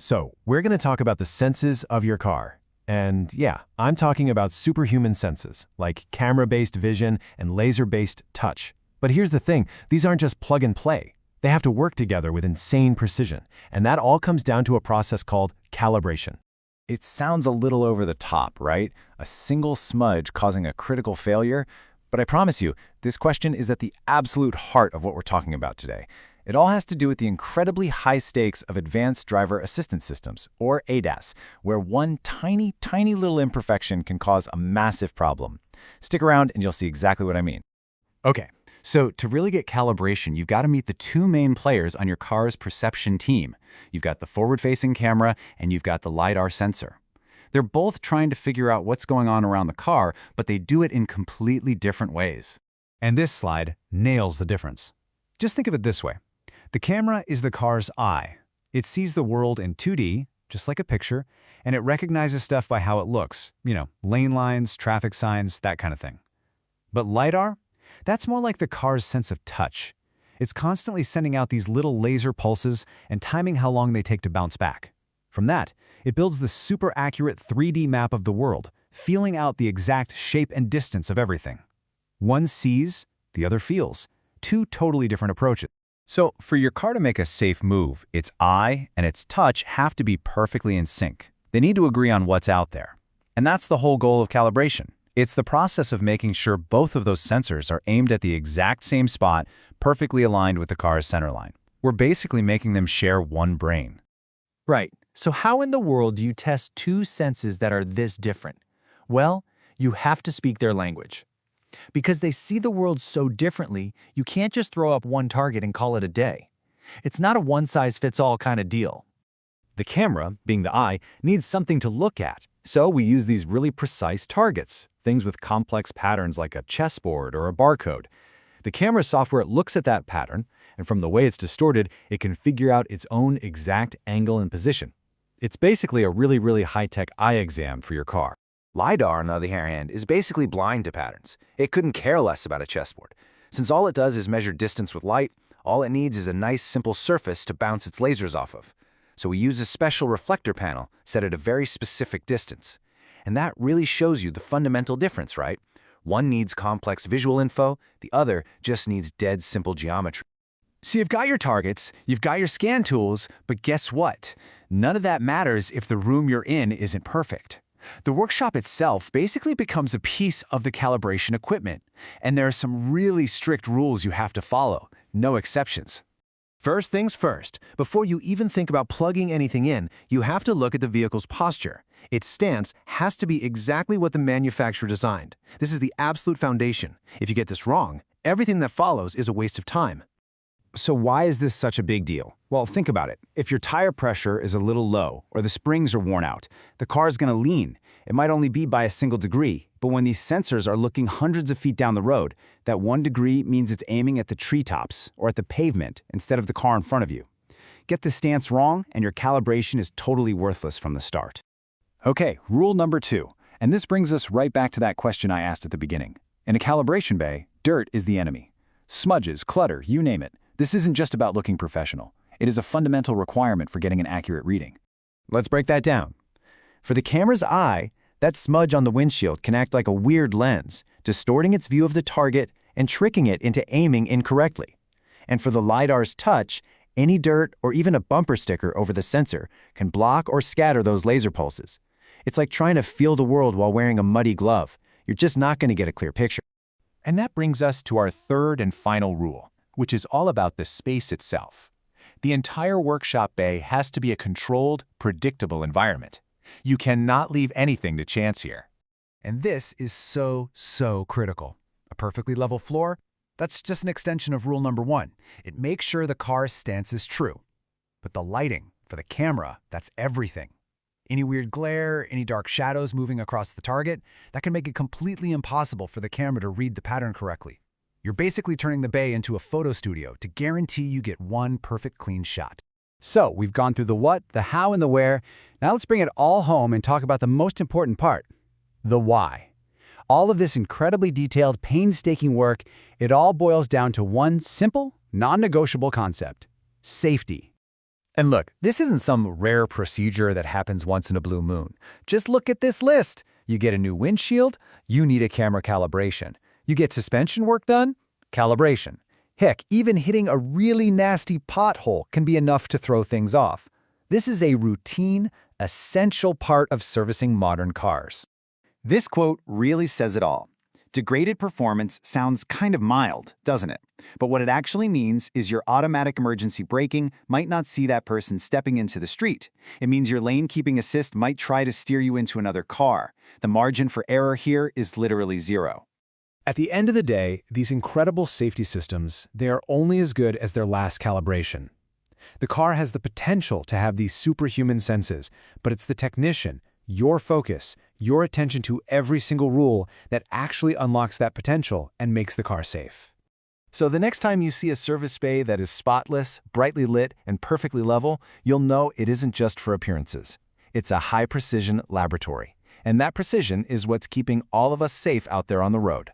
So, we're going to talk about the senses of your car. And yeah, I'm talking about superhuman senses, like camera-based vision and laser-based touch. But here's the thing, these aren't just plug and play. They have to work together with insane precision, and that all comes down to a process called calibration. It sounds a little over the top, right? A single smudge causing a critical failure. But I promise you, this question is at the absolute heart of what we're talking about today. It all has to do with the incredibly high stakes of advanced driver assistance systems, or ADAS, where one tiny, tiny little imperfection can cause a massive problem. Stick around and you'll see exactly what I mean. Okay, so to really get calibration, you've got to meet the two main players on your car's perception team. You've got the forward-facing camera and you've got the LiDAR sensor. They're both trying to figure out what's going on around the car, but they do it in completely different ways. And this slide nails the difference. Just think of it this way. The camera is the car's eye. It sees the world in 2D, just like a picture, and it recognizes stuff by how it looks. Lane lines, traffic signs, that kind of thing. But LiDAR? That's more like the car's sense of touch. It's constantly sending out these little laser pulses and timing how long they take to bounce back. From that, it builds the super accurate 3D map of the world, feeling out the exact shape and distance of everything. One sees, the other feels. Two totally different approaches. So for your car to make a safe move, its eye and its touch have to be perfectly in sync. They need to agree on what's out there. And that's the whole goal of calibration. It's the process of making sure both of those sensors are aimed at the exact same spot, perfectly aligned with the car's centerline. We're basically making them share one brain. Right. So how in the world do you test two senses that are this different? Well, you have to speak their language. Because they see the world so differently, you can't just throw up one target and call it a day. It's not a one-size-fits-all kind of deal. The camera, being the eye, needs something to look at. So we use these really precise targets, things with complex patterns like a chessboard or a barcode. The camera software looks at that pattern, and from the way it's distorted, it can figure out its own exact angle and position. It's basically a really, really high-tech eye exam for your car. LiDAR, on the other hand, is basically blind to patterns. It couldn't care less about a chessboard. Since all it does is measure distance with light, all it needs is a nice, simple surface to bounce its lasers off of. So we use a special reflector panel set at a very specific distance. And that really shows you the fundamental difference, right? One needs complex visual info, the other just needs dead simple geometry. So you've got your targets, you've got your scan tools, but guess what? None of that matters if the room you're in isn't perfect. The workshop itself basically becomes a piece of the calibration equipment, and there are some really strict rules you have to follow, no exceptions. First things first, before you even think about plugging anything in, you have to look at the vehicle's posture. Its stance has to be exactly what the manufacturer designed. This is the absolute foundation. If you get this wrong, everything that follows is a waste of time. So why is this such a big deal? Well, think about it. If your tire pressure is a little low or the springs are worn out, the car is going to lean. It might only be by a single degree, but when these sensors are looking hundreds of feet down the road, that 1 degree means it's aiming at the treetops or at the pavement instead of the car in front of you. Get the stance wrong and your calibration is totally worthless from the start. Okay, rule number 2. And this brings us right back to that question I asked at the beginning. In a calibration bay, dirt is the enemy. Smudges, clutter, you name it. This isn't just about looking professional. It is a fundamental requirement for getting an accurate reading. Let's break that down. For the camera's eye, that smudge on the windshield can act like a weird lens, distorting its view of the target and tricking it into aiming incorrectly. And for the LiDAR's touch, any dirt or even a bumper sticker over the sensor can block or scatter those laser pulses. It's like trying to feel the world while wearing a muddy glove. You're just not going to get a clear picture. And that brings us to our third and final rule, which is all about the space itself. The entire workshop bay has to be a controlled, predictable environment. You cannot leave anything to chance here. And this is so critical. A perfectly level floor? That's just an extension of rule number 1. It makes sure the car's stance is true. But the lighting for the camera, that's everything. Any weird glare, any dark shadows moving across the target, that can make it completely impossible for the camera to read the pattern correctly. You're basically turning the bay into a photo studio to guarantee you get one perfect clean shot. So we've gone through the what, the how, and the where. Now let's bring it all home and talk about the most important part, the why. All of this incredibly detailed, painstaking work, it all boils down to one simple, non-negotiable concept: safety. And look, this isn't some rare procedure that happens once in a blue moon. Just look at this list. You get a new windshield, you need a camera calibration. You get suspension work done, calibration. Heck, even hitting a really nasty pothole can be enough to throw things off. This is a routine, essential part of servicing modern cars. This quote really says it all. Degraded performance sounds kind of mild, doesn't it? But what it actually means is your automatic emergency braking might not see that person stepping into the street. It means your lane keeping assist might try to steer you into another car. The margin for error here is literally zero. At the end of the day, these incredible safety systems, they are only as good as their last calibration. The car has the potential to have these superhuman senses, but it's the technician, your focus, your attention to every single rule that actually unlocks that potential and makes the car safe. So the next time you see a service bay that is spotless, brightly lit, and perfectly level, you'll know it isn't just for appearances. It's a high-precision laboratory. And that precision is what's keeping all of us safe out there on the road.